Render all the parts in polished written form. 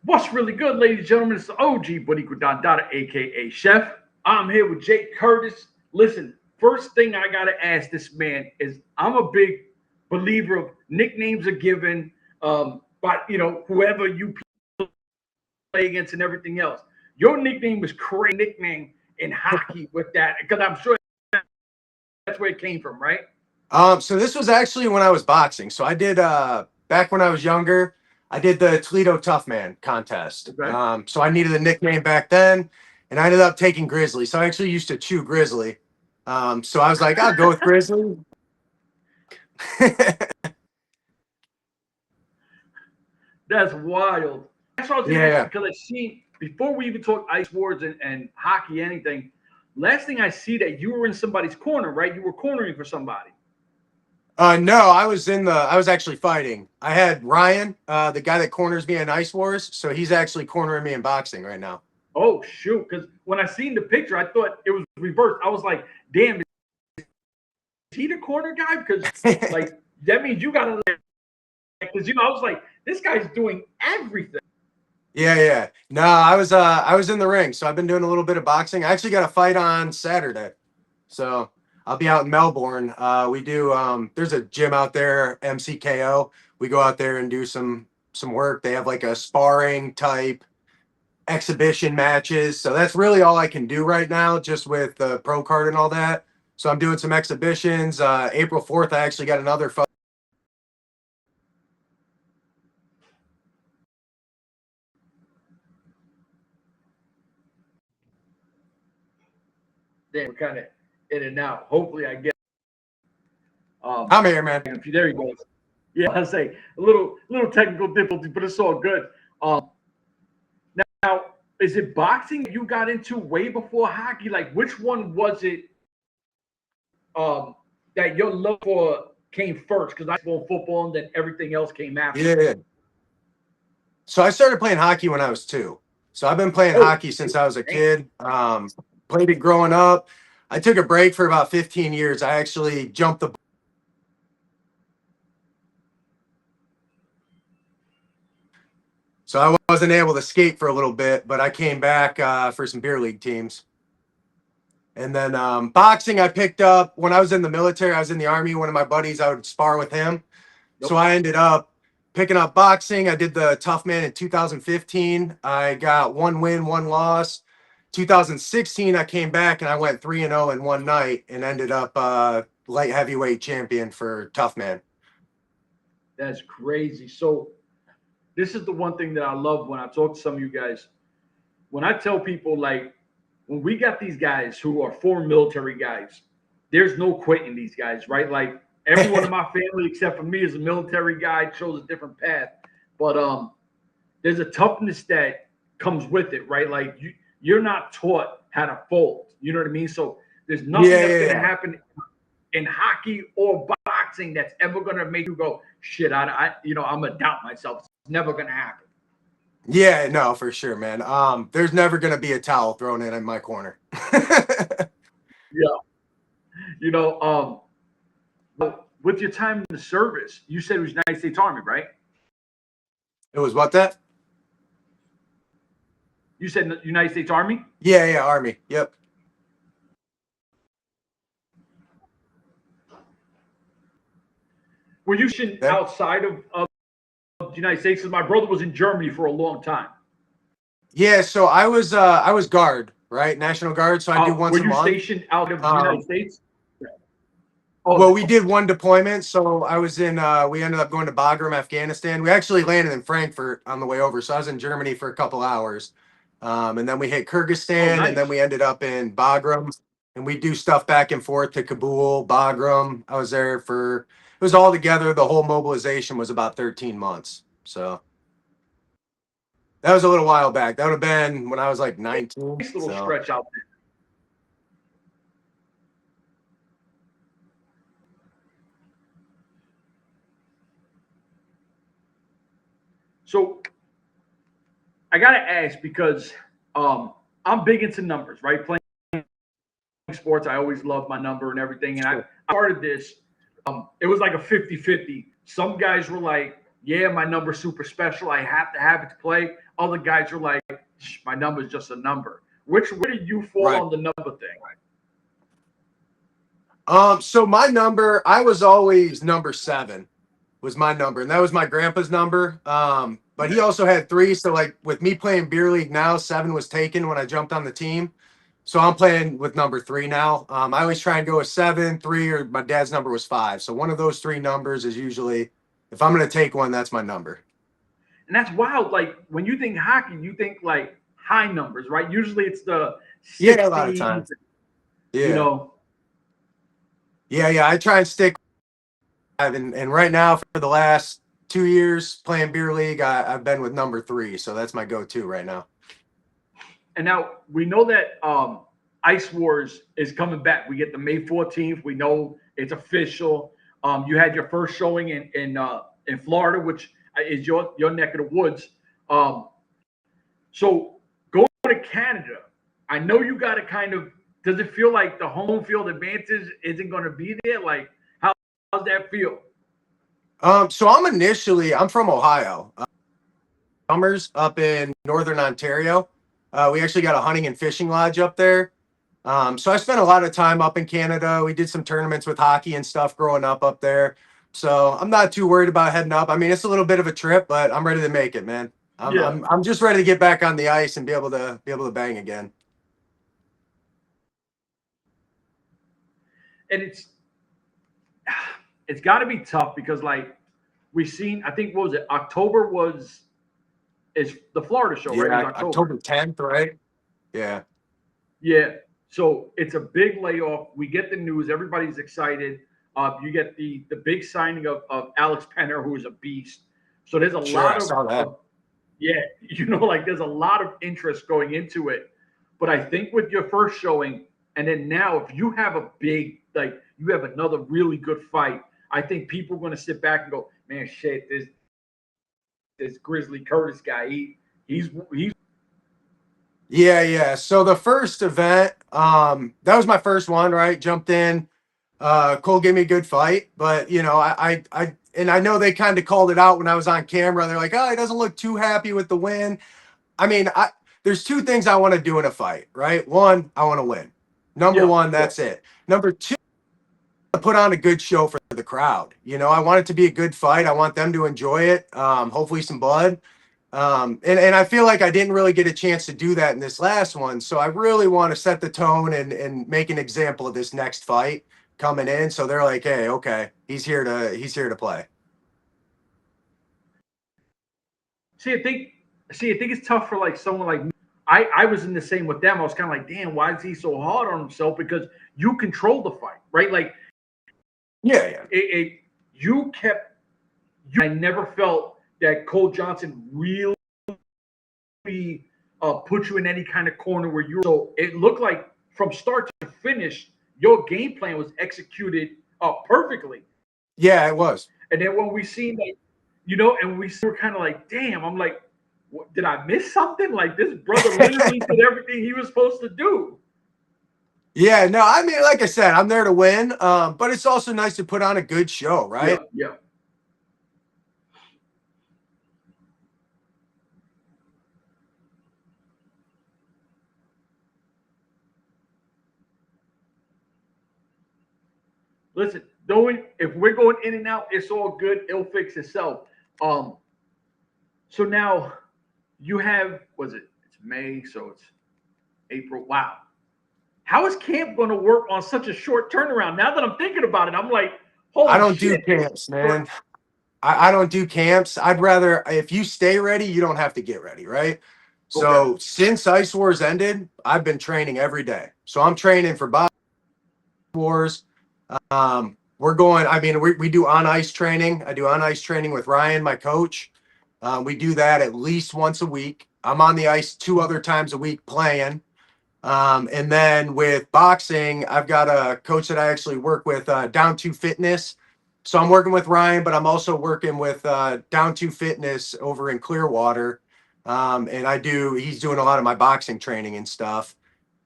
What's really good, ladies and gentlemen? It's the OG Buddy Dada, aka Chef. I'm here with Jake Curtis. Listen, first thing I gotta ask this man is I'm a big believer of nicknames are given by whoever you play against and everything else. Your nickname was crazy nickname in hockey with that because I'm sure that's where it came from, right? So this was actually when I was boxing. So I did back when I was younger, I did the Toledo Tough Man contest. Okay. So I needed a nickname back then, and I ended up taking Grizzly. So I actually used to chew Grizzly. So I was like, I'll go with Grizzly. That's wild. That's what I was going to ask Yeah. you because I see before we even talk ice wars and hockey, anything. Last thing I see that you were in somebody's corner, right? You were cornering for somebody. No, I was actually fighting. I had Ryan, the guy that corners me in Ice Wars. So he's actually cornering me in boxing right now. Oh shoot! Because when I seen the picture, I thought it was reversed. I was like, "Damn, is he the corner guy?" Because like that means you got to. Because I was like, "This guy's doing everything." Yeah. No, I was in the ring. So I've been doing a little bit of boxing. I actually got a fight on Saturday. So I'll be out in Melbourne. We do there's a gym out there, MCKO. We go out there and do some work. They have like a sparring type exhibition matches. So that's really all I can do right now, just with the pro card and all that. So I'm doing some exhibitions. April 4th, I actually got another fight. Damn, we're kind of in and out. Hopefully, I get. I'm here, man. There he goes. Yeah, I say a little technical difficulty, but it's all good. Now, is it boxing you got into way before hockey? Like, which one was it that your love for came first? Because I was football, and then everything else came after. Yeah. So I started playing hockey when I was 2. So I've been playing Oh, hockey since I was a kid. Played it growing up. I took a break for about 15 years. I actually jumped the. So I wasn't able to skate for a little bit, but I came back for some beer league teams. And then boxing, I picked up when I was in the military. I was in the Army. One of my buddies, I would spar with him. Nope. So I ended up picking up boxing. I did the Tough Man in 2015. I got 1 win, 1 loss. 2016, I came back and I went 3-0 in one night and ended up light heavyweight champion for Tough Man. That's crazy. So this is the one thing that I love when I talk to some of you guys. When I tell people, like, when we got these guys who are former military guys, there's no quitting these guys, right? Like, everyone in my family except for me is a military guy, chose a different path. But there's a toughness that comes with it, right? Like, you're not taught how to fold. You know what I mean? So there's nothing that's going to happen in hockey or boxing that's ever going to make you go, shit, I'm going to doubt myself. It's never going to happen. Yeah, no, for sure, man. There's never going to be a towel thrown in my corner. Yeah. With your time in the service, you said it was United States Army, right? It was what that? You said the United States Army? Yeah, Army. Yep. Were you outside of the United States? Because my brother was in Germany for a long time. Yeah, so I was guard, right? National Guard. So I do once a month. Were you stationed out of the United States? Oh, well, we did one deployment. So I was in. We ended up going to Bagram, Afghanistan. We actually landed in Frankfurt on the way over. So I was in Germany for a couple hours, and then we hit Kyrgyzstan, nice. And then we ended up in Bagram, and we do stuff back and forth to Kabul, Bagram. I was there for. It was all together. The whole mobilization was about 13 months. So. That was a little while back. That would have been when I was like 19. Nice little stretch out there. So I gotta ask because I'm big into numbers, right? Playing sports, I always love my number and everything. And I started this. It was like a 50-50. Some guys were like, yeah, my number's super special. I have to have it to play. Other guys are like, my number's just a number. Where did you fall on the number thing? So my number, I was always number 7 was my number, and that was my grandpa's number. But he also had 3. So like with me playing beer league now, 7 was taken when I jumped on the team. So I'm playing with number 3 now. I always try and go with 7, 3, or my dad's number was 5. So one of those 3 numbers is usually, if I'm going to take one, that's my number. And that's wild. Like when you think hockey, you think like high numbers, right? Usually it's the 60s, a lot of times. Yeah. You know. Yeah. I try and stick. And right now, for the last 2 years playing beer league, I've been with number 3. So that's my go-to right now. And now we know that Ice Wars is coming back. We get the May 14th. We know it's official. You had your first showing in Florida, which is your neck of the woods. So going to Canada, I know you got to kind of. Does it feel like the home field advantage isn't going to be there? Like, how's that feel? So I'm from Ohio. Summers up in northern Ontario. We actually got a hunting and fishing lodge up there. So I spent a lot of time up in Canada. We did some tournaments with hockey and stuff growing up there. So I'm not too worried about heading up. I mean, it's a little bit of a trip, but I'm ready to make it, man. I'm just ready to get back on the ice and be able to bang again. And it's got to be tough because like we've seen, I think, what was it? October is the Florida show, right? October 10th, right? Yeah. Yeah. So it's a big layoff. We get the news. Everybody's excited. You get the big signing of Alex Penner, who is a beast. So there's a lot of like there's a lot of interest going into it. But I think with your first showing, and then now if you have a big, like you have another really good fight, I think people are going to sit back and go, man, shit, this Grizzly Curtis guy, he's Yeah. So the first event, that was my first one, right? Jumped in. Cole gave me a good fight, but you know, I know they kind of called it out when I was on camera. They're like, oh, he doesn't look too happy with the win. I mean, there's 2 things I want to do in a fight, right? 1, I want to win. Number 1, that's it. Number 2, put on a good show for the crowd. You know, I want it to be a good fight. I want them to enjoy it. Hopefully some blood. And I feel like I didn't really get a chance to do that in this last one. So I really want to set the tone and make an example of this next fight coming in. So they're like, hey, okay, he's here to play. See, I think it's tough for like someone like me. I was in the same with them. I was kind of like, damn, why is he so hard on himself? Because you control the fight, right? Like, yeah. I never felt that Cole Johnson really put you in any kind of corner where you. So it looked like from start to finish, your game plan was executed perfectly. Yeah, it was. And then when we seen that, you know, and we were kind of like, damn, I'm like, what, did I miss something? Like this brother literally did everything he was supposed to do. Yeah, no, I mean, like I said, I'm there to win, but it's also nice to put on a good show, right? Yeah. Listen, if we're going in and out, it's all good. It'll fix itself. So now you have, it's May, so it's April. Wow. How is camp going to work on such a short turnaround? Now that I'm thinking about it, I'm like, holy shit. I don't do camps, man. I don't do camps. I'd rather, if you stay ready, you don't have to get ready, right? So since Ice Wars ended, I've been training every day. So I'm training for Box Wars. We're going, I mean, we do on ice training. I do on ice training with Ryan, my coach. We do that at least once a week. I'm on the ice 2 other times a week playing. And then with boxing, I've got a coach that I actually work with, Down to Fitness. So I'm working with Ryan, but I'm also working with Down to Fitness over in Clearwater. And he's doing a lot of my boxing training and stuff.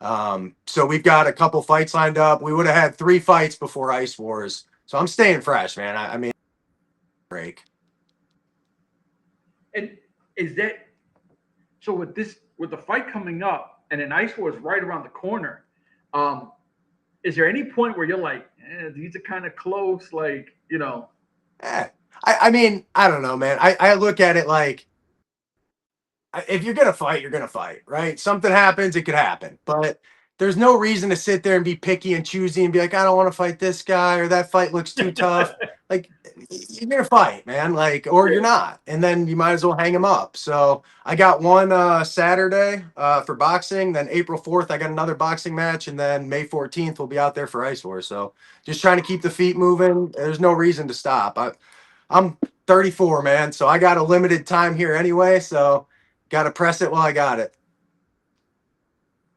So we've got a couple fights lined up. We would have had 3 fights before Ice Wars. So I'm staying fresh, man. I mean, break. And is that so? With the fight coming up, and an ice war is right around the corner. Is there any point where you're like, these are kind of close, like, I mean, I don't know, man. I look at it like, if you're gonna fight, you're gonna fight, right? Something happens, it could happen, but there's no reason to sit there and be picky and choosy and be like, I don't want to fight this guy, or that fight looks too tough. Like, you're gonna fight, man, like, or you're not, and then you might as well hang him up. So I got one Saturday for boxing, then April 4th I got another boxing match, and then May 14th we'll be out there for Ice War. So just trying to keep the feet moving. There's no reason to stop. I'm 34, man, so I got a limited time here anyway, so got to press it while I got it.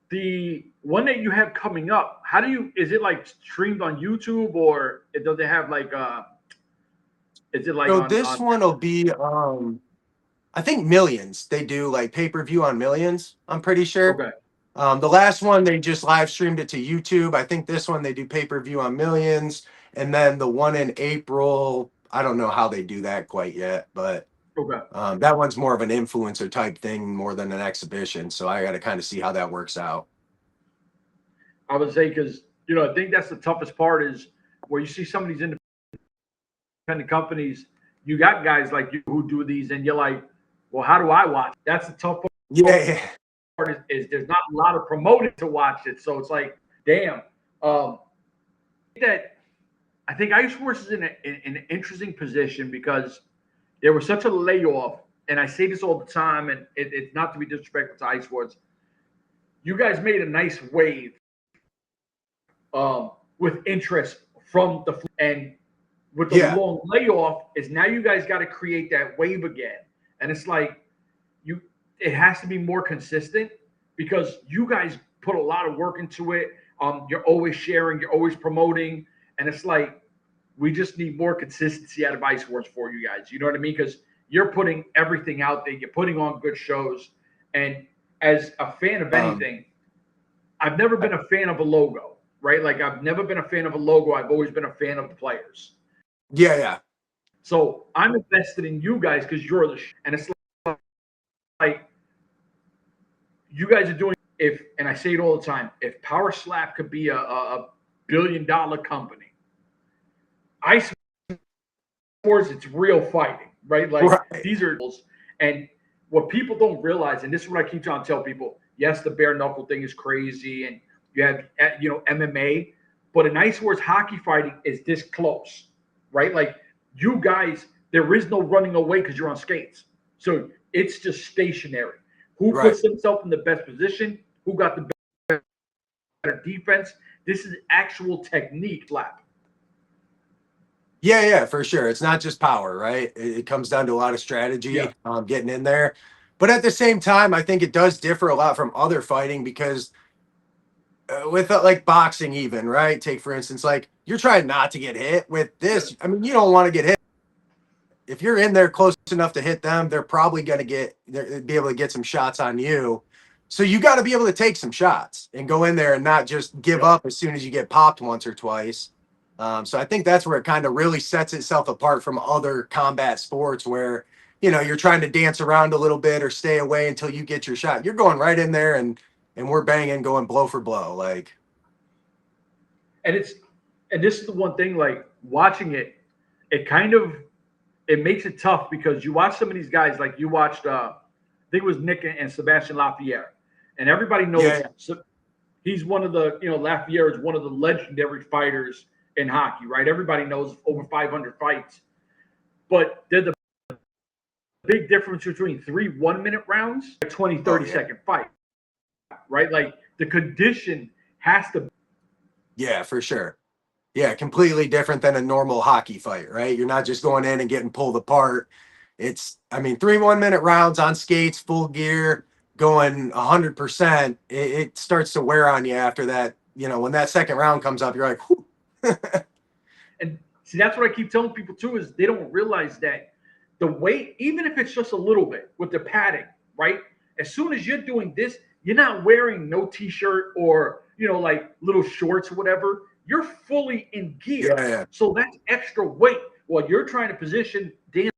The one that you have coming up, is it like streamed on YouTube, or does it have like is it like So this one will be I think Millions. They do like pay-per-view on Millions, I'm pretty sure. Okay. The last one they just live streamed it to YouTube. I think this one they do pay-per-view on Millions, and then the one in April, I don't know how they do that quite yet, but Okay. that one's more of an influencer type thing more than an exhibition. So I got to kind of see how that works out. I would say, because I think that's the toughest part, is where you see some of these independent companies. You got guys like you who do these, and you're like, well, how do I watch? That's the tough part. Yeah. Is there's not a lot of promoting to watch it, so it's like, damn. That I think Ice Force is in an interesting position, because there was such a layoff, and I say this all the time, and it's not to be disrespectful to Ice Force. You guys made a nice wave with interest from and with the long layoff, is now you guys got to create that wave again, and it's like it has to be more consistent, because you guys put a lot of work into it. You're always sharing, you're always promoting, and it's like, we just need more consistency out of Ice Wars for you guys. You know what I mean? Because you're putting everything out there. You're putting on good shows. And as a fan of anything, I've never been a fan of a logo, right? Like, I've never been a fan of a logo. I've always been a fan of the players. Yeah. So I'm invested in you guys because you're and it's like you guys are doing, and I say it all the time, if Power Slap could be a billion-dollar company, Ice Wars, it's real fighting, right? Like, these are, and what people don't realize, and this is what I keep trying to tell people, yes, the bare knuckle thing is crazy, and you have, MMA, but an Ice Wars hockey fighting is this close, right? Like, you guys, there is no running away because you're on skates. So it's just stationary. Who puts himself in the best position? Who got the better defense? This is actual technique lap. Yeah, for sure. It's not just power, right? It comes down to a lot of strategy, getting in there. But at the same time, I think it does differ a lot from other fighting, because with like boxing even, right? Take, for instance, like, you're trying not to get hit. With this, I mean, you don't want to get hit. If you're in there close enough to hit them, they're probably going to be able to get some shots on you. So you got to be able to take some shots and go in there and not just give up as soon as you get popped once or twice. So I think that's where it kind of really sets itself apart from other combat sports, where, you're trying to dance around a little bit or stay away until you get your shot. You're going right in there and we're banging, going blow for blow. Like, and this is the one thing, like, watching it makes it tough, because you watch some of these guys, like you watched, I think it was Nick and Sebastian Lafayette, and everybody knows he's one of the, Lafayette is one of the legendary fighters in hockey, right? Everybody knows, over 500 fights, but there's a big difference between 3 1-minute rounds, a 20-30-second fight, right? Like, the condition has to. Yeah, for sure. Yeah, completely different than a normal hockey fight, right? You're not just going in and getting pulled apart. It's, 3 1-minute rounds on skates, full gear, going 100%. It starts to wear on you after that. When that second round comes up, you're like, whew. And see, that's what I keep telling people too, is they don't realize that the weight, even if it's just a little bit with the padding, right? As soon as you're doing this, you're not wearing no t-shirt or, like little shorts or whatever. You're fully in gear. Yeah. So that's extra weight while you're trying to position, dance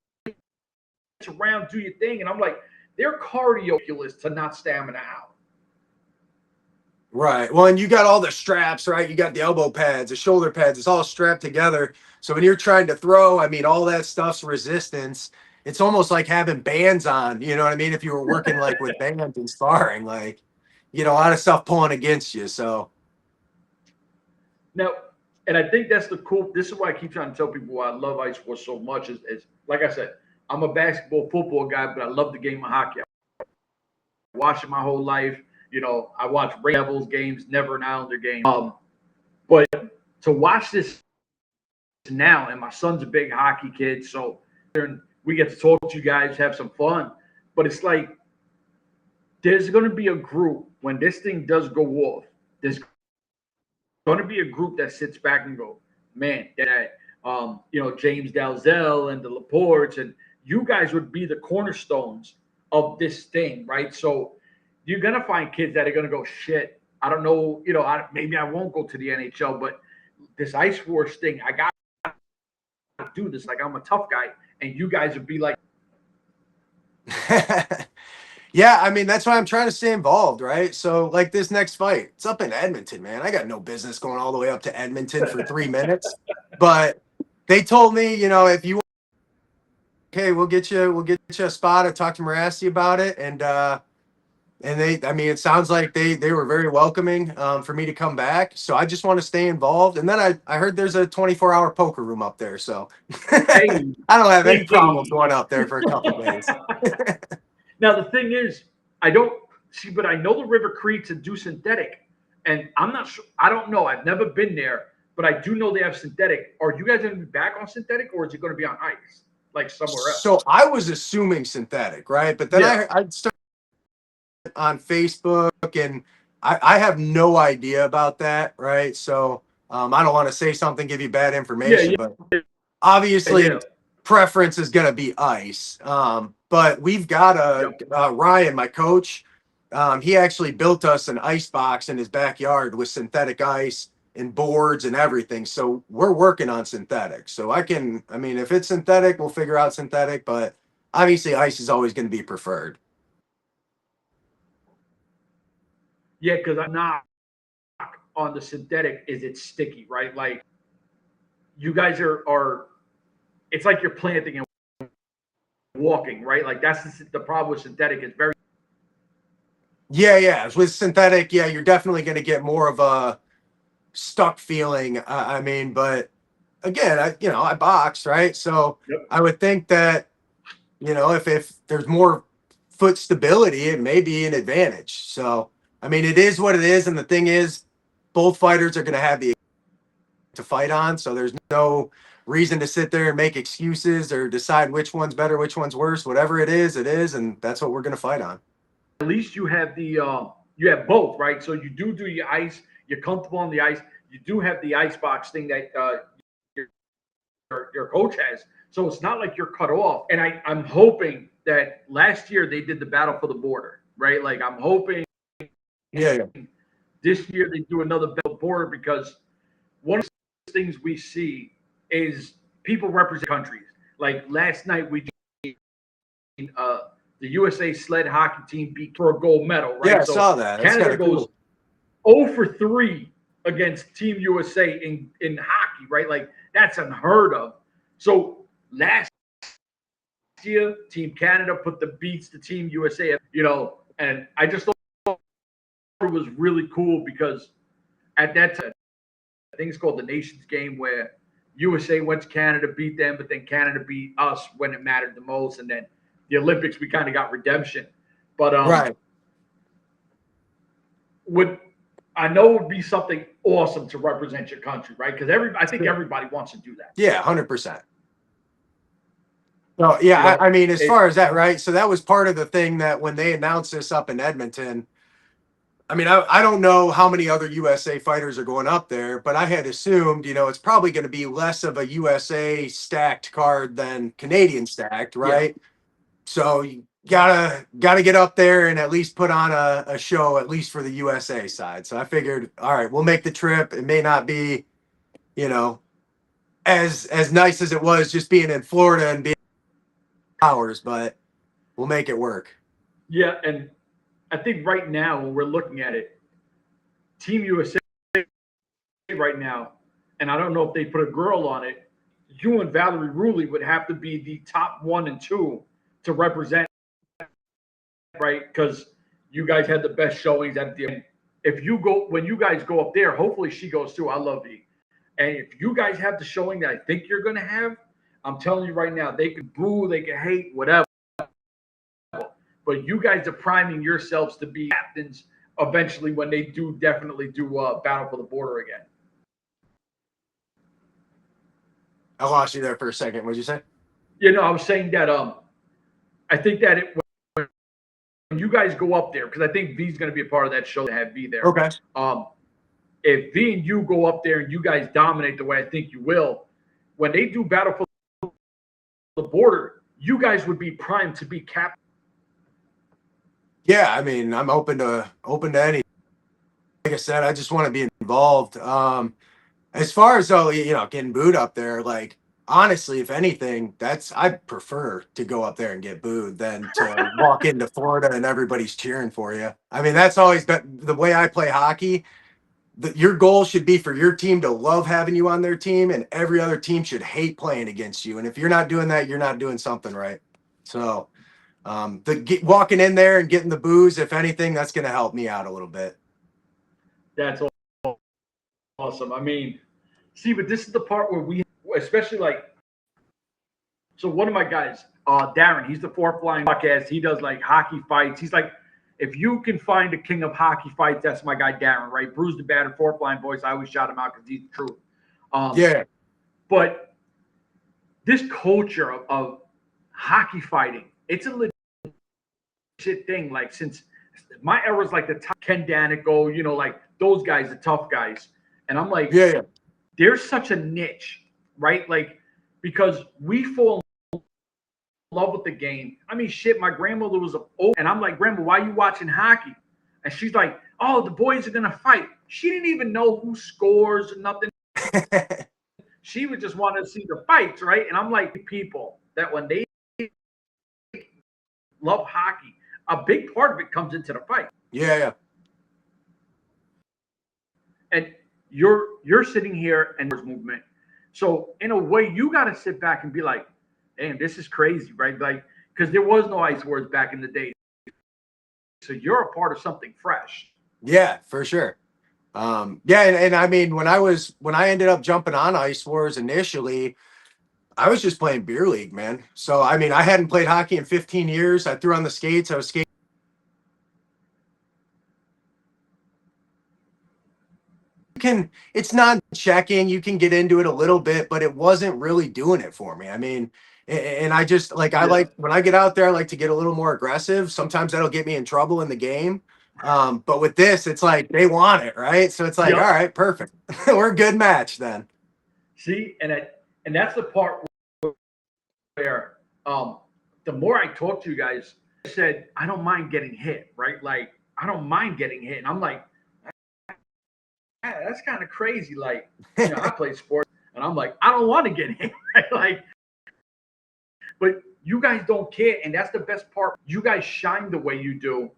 around, do your thing. And I'm like, they're cardio to not stamina out. Right. Well, and you got all the straps, right? You got the elbow pads, the shoulder pads. It's all strapped together. So when you're trying to throw, I mean, all that stuff's resistance. It's almost like having bands on. You know what I mean? If you were working like with bands and sparring, like, you know, a lot of stuff pulling against you. So now, and I think that's the cool. This is why I keep trying to tell people why I love ice sports so much. Is like I said, I'm a basketball, football guy, but I love the game of hockey. I watched it my whole life. You know, I watch Devils games, never an Islander game. But to watch this now, and my son's a big hockey kid, so we get to talk to you guys, have some fun. But it's like there's going to be a group when this thing does go off. There's going to be a group that sits back and go, man, that James Dalzell and the Laportes, and you guys would be the cornerstones of this thing, right? So you're going to find kids that are going to go, shit, I don't know, maybe I won't go to the NHL, but this Ice Force thing, I got to do this. Like, I'm a tough guy, and you guys would be like. Yeah, I mean, that's why I'm trying to stay involved, right? So, like this next fight, it's up in Edmonton, man. I got no business going all the way up to Edmonton for 3 minutes. But they told me, if you okay, we'll get you a spot. I talked to Marassi about it, and it sounds like they were very welcoming for me to come back. So I just want to stay involved. And then I heard there's a 24-hour poker room up there, so I don't have any problems going up there for a couple of days. Now the thing is, I don't see, but I know the River Creek to do synthetic, and I'm not sure. I don't know. I've never been there, but I do know they have synthetic. Are you guys going to be back on synthetic, or is it going to be on ice, like somewhere else? So I was assuming synthetic, right? But then I started on Facebook, and I have no idea about that, right? So I don't want to say something, give you bad information, but obviously preference is going to be ice. But we've got Ryan, my coach. He actually built us an ice box in his backyard with synthetic ice and boards and everything. So we're working on synthetic. So if it's synthetic, we'll figure out synthetic, but obviously ice is always going to be preferred. Yeah, because I'm not on the synthetic. Is it sticky, right? Like you guys are it's like you're planting and walking, right? Like that's the problem with synthetic. It's very with synthetic, you're definitely going to get more of a stuck feeling. But again, I box, right? So I would think that if there's more foot stability, it may be an advantage. So it is what it is, and the thing is, both fighters are going to have the to fight on, so there's no reason to sit there and make excuses or decide which one's better, which one's worse. Whatever it is, and that's what we're going to fight on. At least you have you have both, right? So you do your ice, you're comfortable on the ice. You do have the ice box thing that your coach has, so it's not like you're cut off. And I'm hoping that last year they did the battle for the border, right? Like I'm hoping this year they do another battle for the border, because one of the things we see is people represent countries. Like last night we the USA sled hockey team beat for a gold medal, right? Yeah, I saw that. Canada goes 0 for 3 against Team USA in hockey, right? Like that's unheard of. So last year, Team Canada put the beats to Team USA, and I just thought it was really cool because at that time, I think it's called the Nations Game, where USA went to Canada, beat them, but then Canada beat us when it mattered the most, and then the Olympics, we kind of got redemption. But right. I know it would be something awesome to represent your country, right? Because I think everybody wants to do that. Yeah, 100%. So as far as that, right? So that was part of the thing that when they announced this up in Edmonton, I don't know how many other USA fighters are going up there, but I had assumed, it's probably going to be less of a USA stacked card than Canadian stacked, right? Yeah. So you gotta get up there and at least put on a show, at least for the USA side. So I figured, all right, we'll make the trip. It may not be, as nice as it was just being in Florida and being hours, but we'll make it work. Yeah, and I think right now when we're looking at it, Team USA right now, and I don't know if they put a girl on it, you and Valerie Ruley would have to be the top 1 and 2 to represent, right? Because you guys had the best showings at the end. If you go when you guys go up there, hopefully she goes too. I love you. And if you guys have the showing that I think you're gonna have, I'm telling you right now, they could boo, they could hate, whatever. But you guys are priming yourselves to be captains eventually when they do definitely do battle for the border again. I lost you there for a second. What'd you say? I was saying that I think that when you guys go up there, because I think V's going to be a part of that show to have V there. Okay. If V and you go up there and you guys dominate the way I think you will, when they do battle for the border, you guys would be primed to be captain. Yeah, I mean, I'm open to any. Like I said, I just want to be involved. As far as getting booed up there, like honestly, if anything, I prefer to go up there and get booed than to walk into Florida and everybody's cheering for you. I mean, that's always been the way I play hockey. Your goal should be for your team to love having you on their team, and every other team should hate playing against you. And if you're not doing that, you're not doing something right. So, walking in there and getting the boos, if anything, that's going to help me out a little bit. That's awesome. I mean, see, but this is the part where we, especially so one of my guys, Darren, he's the Fourth Line podcast. He does like hockey fights. He's like, if you can find a king of hockey fights, that's my guy Darren, right? Bruised and battered, Fourth Line boys. I always shout him out because he's the truth. Yeah. But this culture of hockey fighting, it's a legit thing. Like since my era's like the top Ken Danico, like those guys, the tough guys. And I'm like, yeah. There's such a niche, right? Like, because we fall in love with the game. I mean, shit, my grandmother was old, and I'm like, Grandma, why are you watching hockey? And she's like, oh, the boys are going to fight. She didn't even know who scores or nothing. She would just want to see the fights, right? And I'm like, people that when they love hockey, a big part of it comes into the fight. Yeah. And you're sitting here and there's movement. So in a way, you got to sit back and be like, damn, this is crazy, right? Like, because there was no ice wars back in the day. So you're a part of something fresh. Yeah, for sure. And I mean, when I ended up jumping on Ice Wars initially, I was just playing beer league, man. So, I mean, I hadn't played hockey in 15 years. I threw on the skates. I was skating. It's not checking. You can get into it a little bit, but it wasn't really doing it for me. I mean, and I just like, I like when I get out there, I like to get a little more aggressive. Sometimes that'll get me in trouble in the game. But with this, it's like they want it, right? So it's like, all right, perfect. We're a good match then. See, and that's the part where the more I talk to you guys, I said, I don't mind getting hit, right? Like, I don't mind getting hit. And I'm like, that's kind of crazy. Like, I play sports and I'm like, I don't want to get hit. Right? Like, but you guys don't care. And that's the best part. You guys shine the way you do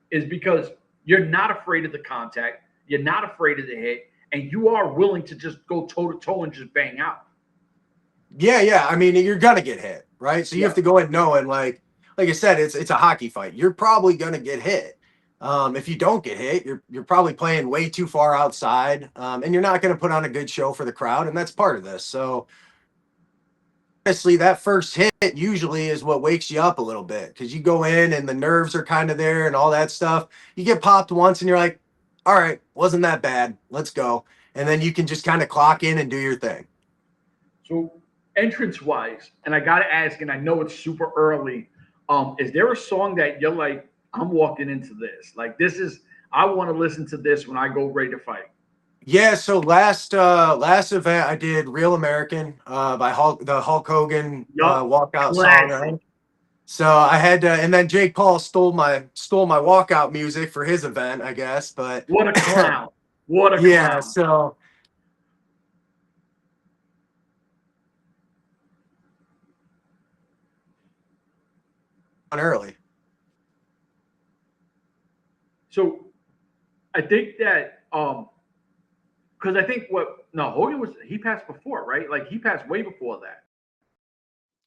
is because you're not afraid of the contact. You're not afraid of the hit. And you are willing to just go toe to toe and just bang out. Yeah. I mean, you're going to get hit, right? So you have to go in knowing, like I said, it's a hockey fight. You're probably going to get hit. If you don't get hit, you're probably playing way too far outside, and you're not going to put on a good show for the crowd, and that's part of this. So honestly, that first hit usually is what wakes you up a little bit because you go in and the nerves are kind of there and all that stuff. You get popped once and you're like, all right, wasn't that bad. Let's go. And then you can just kind of clock in and do your thing. So entrance-wise, and I got to ask, and I know it's super early, is there a song that you're like, I'm walking into this? Like, I want to listen to this when I go ready to fight. Yeah, so last event I did "Real American" by the Hulk Hogan walkout song. Right? So I had to, and then Jake Paul stole my walkout music for his event, I guess. But what a clown! What a clown! Yeah, so. early. So I think that because I think Hogan he passed before, right? Like he passed way before that.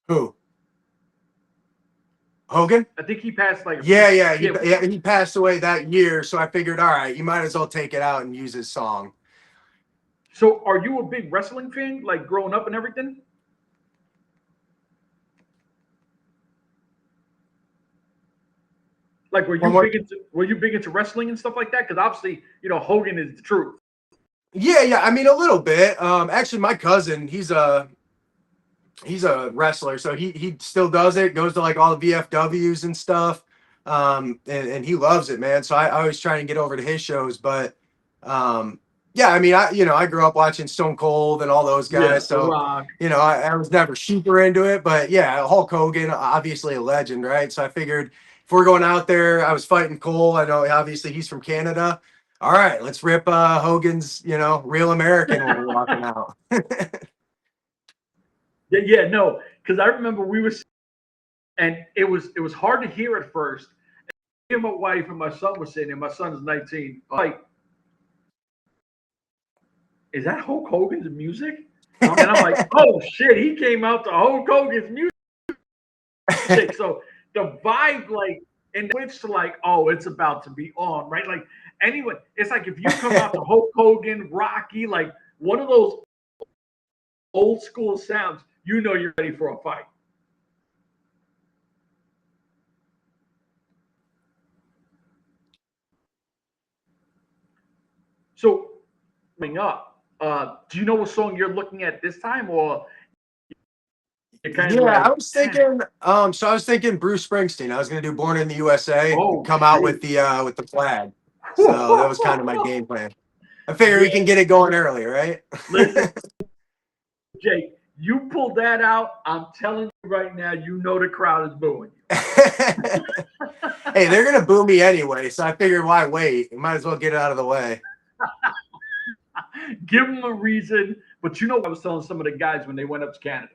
Who? Hogan? I think he passed like yeah. He passed away that year, so I figured, all right, you might as well take it out and use his song. So, are you a big wrestling fan, like growing up and everything? Like, were you big into wrestling and stuff like that? Because obviously, Hogan is the truth. Yeah. I mean, a little bit. Actually, my cousin, he's a wrestler, so he still does it. Goes to like all the VFWs and stuff, and he loves it, man. So I always try and get over to his shows, but yeah, I mean, I grew up watching Stone Cold and all those guys, Yeah, so I was never super into it, but yeah, Hulk Hogan, obviously a legend, right? So I figured if we're going out there, I was fighting Cole. I know obviously he's from Canada. All right, let's rip Hogan's, Real American when we're walking out. Yeah, no, because I remember and it was hard to hear at first. And my wife and my son were sitting, and my son is 19. Like, is that Hulk Hogan's music? And I'm like, oh shit, he came out to Hulk Hogan's music. So the vibe, like, and switched to like, oh, it's about to be on, right? Like, anyway, it's like if you come out to Hulk Hogan, Rocky, like one of those old school sounds, you're ready for a fight. So, coming up, do you know what song you're looking at this time, or I was thinking. So I was thinking Bruce Springsteen. I was gonna do "Born in the USA," come out with the flag. So that was kind of my game plan. I figure we can get it going early, right? Listen, Jake, you pull that out. I'm telling you right now, the crowd is booing you. Hey, they're gonna boo me anyway, so I figured why wait? Might as well get it out of the way. Give them a reason. But I was telling some of the guys when they went up to Canada.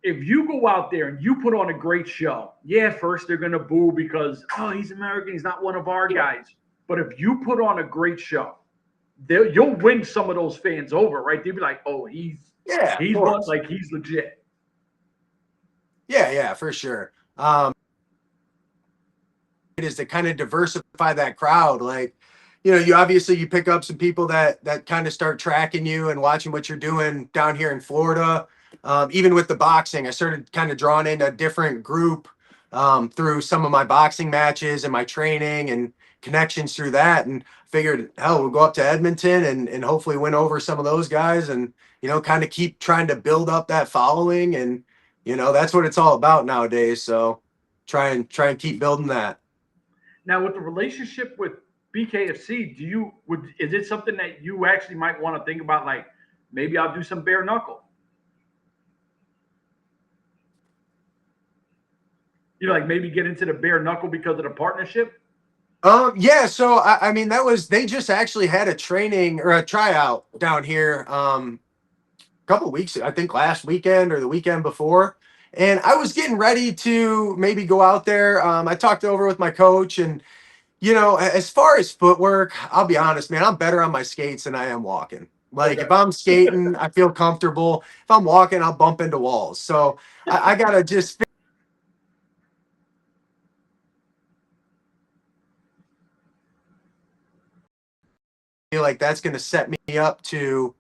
If you go out there and you put on a great show, first they're gonna boo because he's American, he's not one of our guys. But if you put on a great show, you'll win some of those fans over, right? They'll be like, oh, he's one, like he's legit. Yeah, for sure. It is to kind of diversify that crowd, like. You pick up some people that kind of start tracking you and watching what you're doing down here in Florida. Even with the boxing, I started kind of drawing in a different group through some of my boxing matches and my training and connections through that. And figured, hell, we'll go up to Edmonton and hopefully win over some of those guys and, kind of keep trying to build up that following. And, that's what it's all about nowadays. So try and keep building that. Now, with the relationship with BKFC, is it something that you actually might want to think about? Like, maybe I'll do some bare knuckle. Like maybe get into the bare knuckle because of the partnership. Yeah. So I mean, they just actually had a training or a tryout down here a couple of weeks, I think last weekend or the weekend before. And I was getting ready to maybe go out there. I talked over with my coach and. As far as footwork, I'll be honest, man, I'm better on my skates than I am walking. Like if I'm skating, I feel comfortable. If I'm walking, I'll bump into walls. So I gotta just feel like that's gonna set me up to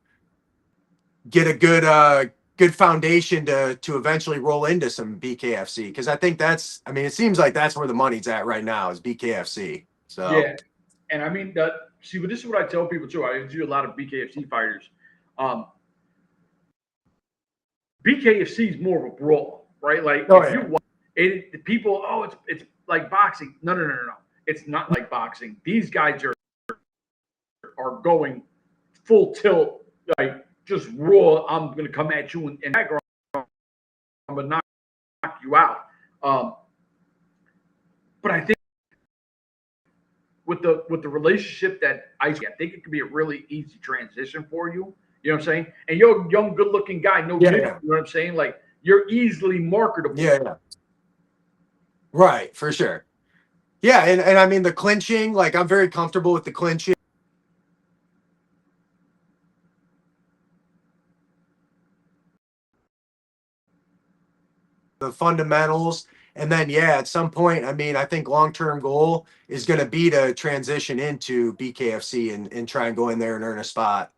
get a good foundation to eventually roll into some BKFC. Because I think it seems like that's where the money's at right now is BKFC. So yeah. And I mean, but this is what I tell people too. I do a lot of BKFC fighters. BKFC is more of a brawl, right? Like people, it's like boxing. No. It's not like boxing. These guys are going full tilt, like just raw. I'm gonna come at you in background. I'm gonna knock you out. But I think with the relationship that I think it could be a really easy transition for you. You know what I'm saying? And you're a young, good-looking guy, you know what I'm saying? Like you're easily marketable. Yeah. Right, for sure. Yeah, and I mean the clinching, like I'm very comfortable with the clinching. The fundamentals. And then, yeah, at some point, I mean, I think long-term goal is going to be to transition into BKFC and try and go in there and earn a spot.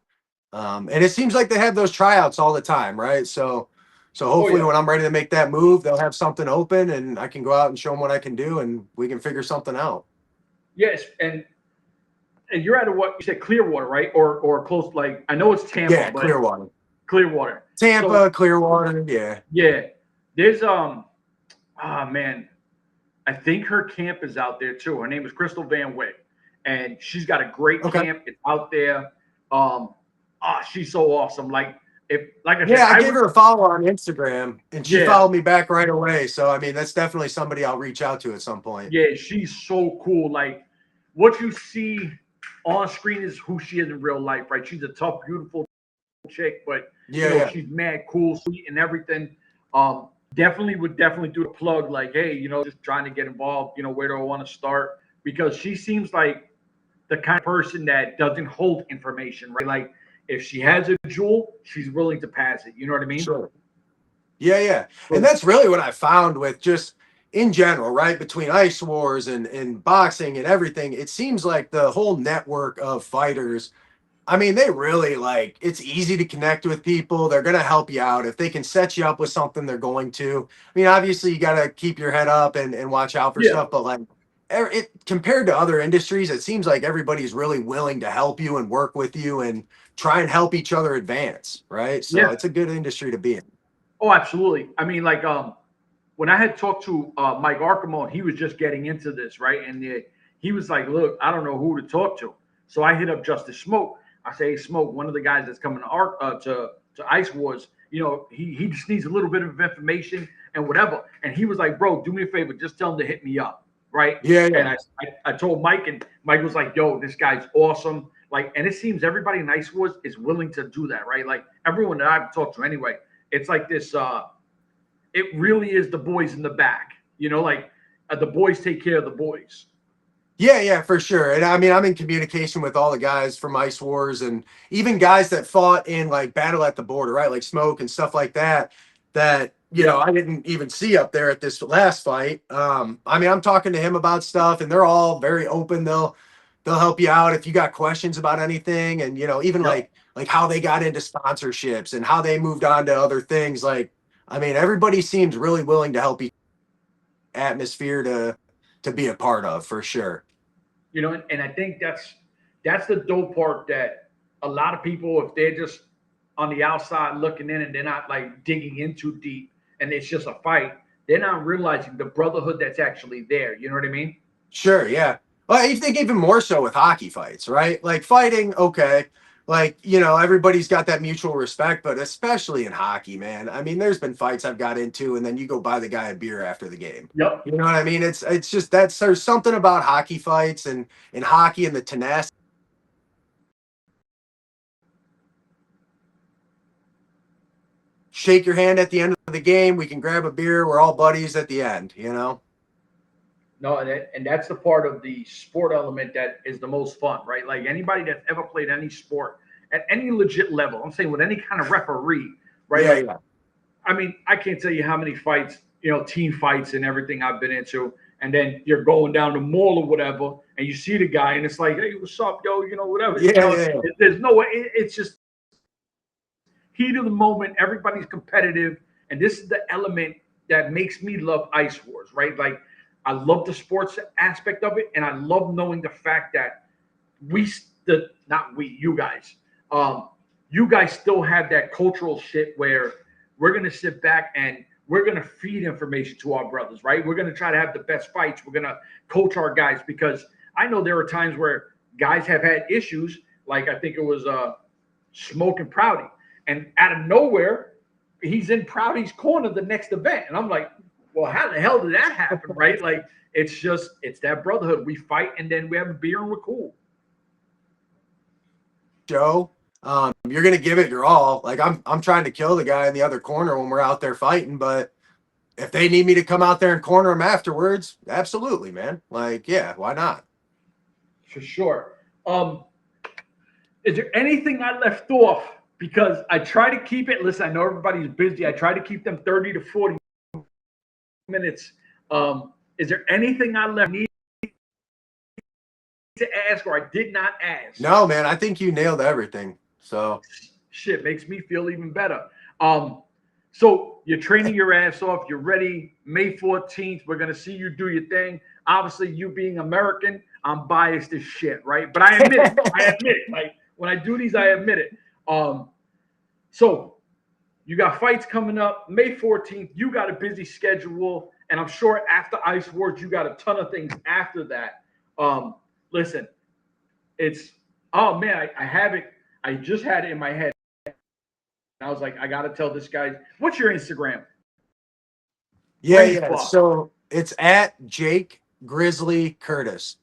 And it seems like they have those tryouts all the time, right? So Oh hopefully yeah, when I'm ready to make that move, they'll have something open and I can go out and show them what I can do and we can figure something out. yes, and you're out of what you said, Clearwater, right? Or close. Like I know it's Tampa, Yeah, but Clearwater. Clearwater. So Tampa, Clearwater, yeah. yeah, there's ah man, I think her camp is out there too. Her name is Crystal Van Wick, and she's got a great Okay. camp. It's out there. She's so awesome. Like I said, Yeah, I gave her a follow on Instagram and she yeah, followed me back right away. So, I mean, that's definitely somebody I'll reach out to at some point. yeah, she's so cool. Like what you see on screen is who she is in real life, right? She's a tough, beautiful chick, but Yeah, yeah. she's mad cool, sweet, and everything. Definitely do the plug, like, hey, just trying to get involved. Where do I want to start? Because she seems like the kind of person that doesn't hold information, right? Like, if she has a jewel, she's willing to pass it. You know what I mean? Sure. Yeah, yeah. And So, that's really what I found with just in general, right? Between Ice Wars and boxing and everything, it seems like the whole network of fighters, I mean, they really like it's easy to connect with people. They're going to help you out. If they can set you up with something, they're going to. I mean, obviously, you got to keep your head up and watch out for yeah, stuff, but like, compared to other industries, it seems like everybody's really willing to help you and work with you and try and help each other advance, right? So yeah. it's a good industry to be in. Oh, absolutely. I mean, like, when I had talked to Mike Arcamone, he was just getting into this, right? And he was like, "Look, I don't know who to talk to." So I hit up Justice Smoke. I say, "Hey, Smoke, one of the guys that's coming to to Ice Wars, he just needs a little bit of information and whatever." And he was like, "Bro, do me a favor, just tell him to hit me up, right?" Yeah, And yeah. I told Mike, and Mike was like, "Yo, this guy's awesome." Like, and it seems everybody in Ice Wars is willing to do that, right? Like everyone that I've talked to, anyway. It's like this. It really is the boys in the back. Like the boys take care of the boys. Yeah, yeah, for sure. And I mean, I'm in communication with all the guys from Ice Wars and even guys that fought in like Battle at the Border, right? Like Smoke and stuff like that, Yep. I didn't even see up there at this last fight. I mean, I'm talking to him about stuff and they're all very open. They'll help you out if you got questions about anything. And, even Yep. like how they got into sponsorships and how they moved on to other things. Like, I mean, everybody seems really willing to help each atmosphere to be a part of for sure. And I think that's the dope part, that a lot of people, if they're just on the outside looking in and they're not like digging in too deep and it's just a fight, they're not realizing the brotherhood that's actually there. You know what I mean? Sure, yeah. Well, I think even more so with hockey fights, right? Like fighting, okay. Like, everybody's got that mutual respect, but especially in hockey, man. I mean, there's been fights I've got into and then you go buy the guy a beer after the game. Yep. You know what I mean? It's just there's something about hockey fights and in hockey and the tenacity. Shake your hand at the end of the game, we can grab a beer, we're all buddies at the end. No, and that's the part of the sport element that is the most fun, right? Like anybody that's ever played any sport at any legit level, I'm saying with any kind of referee, right? Yeah, Like, yeah. I mean, I can't tell you how many fights, team fights and everything I've been into. And then you're going down the mall or whatever, and you see the guy, and it's like, hey, what's up, yo? Whatever. Yeah, yeah, yeah. There's no way. It's just heat of the moment. Everybody's competitive, and this is the element that makes me love Ice Wars, right? Like, I love the sports aspect of it, and I love knowing the fact that not we, you guys still have that cultural shit where we're gonna sit back and we're gonna feed information to our brothers, right? We're gonna try to have the best fights. We're gonna coach our guys, because I know there are times where guys have had issues. Like I think it was Smoke and Prouty, and out of nowhere, he's in Prouty's corner the next event, and I'm like, well, how the hell did that happen, right? Like it's that brotherhood. We fight and then we have a beer and we're cool. Joe, you're gonna give it your all. Like I'm trying to kill the guy in the other corner when we're out there fighting, but if they need me to come out there and corner them afterwards, absolutely, man. Like, yeah, why not? For sure. Is there anything I left off? Because I try to keep it. Listen, I know everybody's busy. I try to keep them 30 to 40 minutes. Is there anything I left need to ask or I did not ask? No, man, I think you nailed everything. So shit makes me feel even better. So you're training your ass off. You're ready. May 14th, we're gonna see you do your thing. Obviously, you being American, I'm biased as shit, right? But I admit it. I admit it. Like when I do these, I admit it. So you got fights coming up May 14th. You got a busy schedule, and I'm sure after Ice Wars, you got a ton of things after that. Listen, it's man, I have it. I just had it in my head. I was like, I got to tell this guy. What's your Instagram? yeah. So it's at Jake Grizzly Curtis.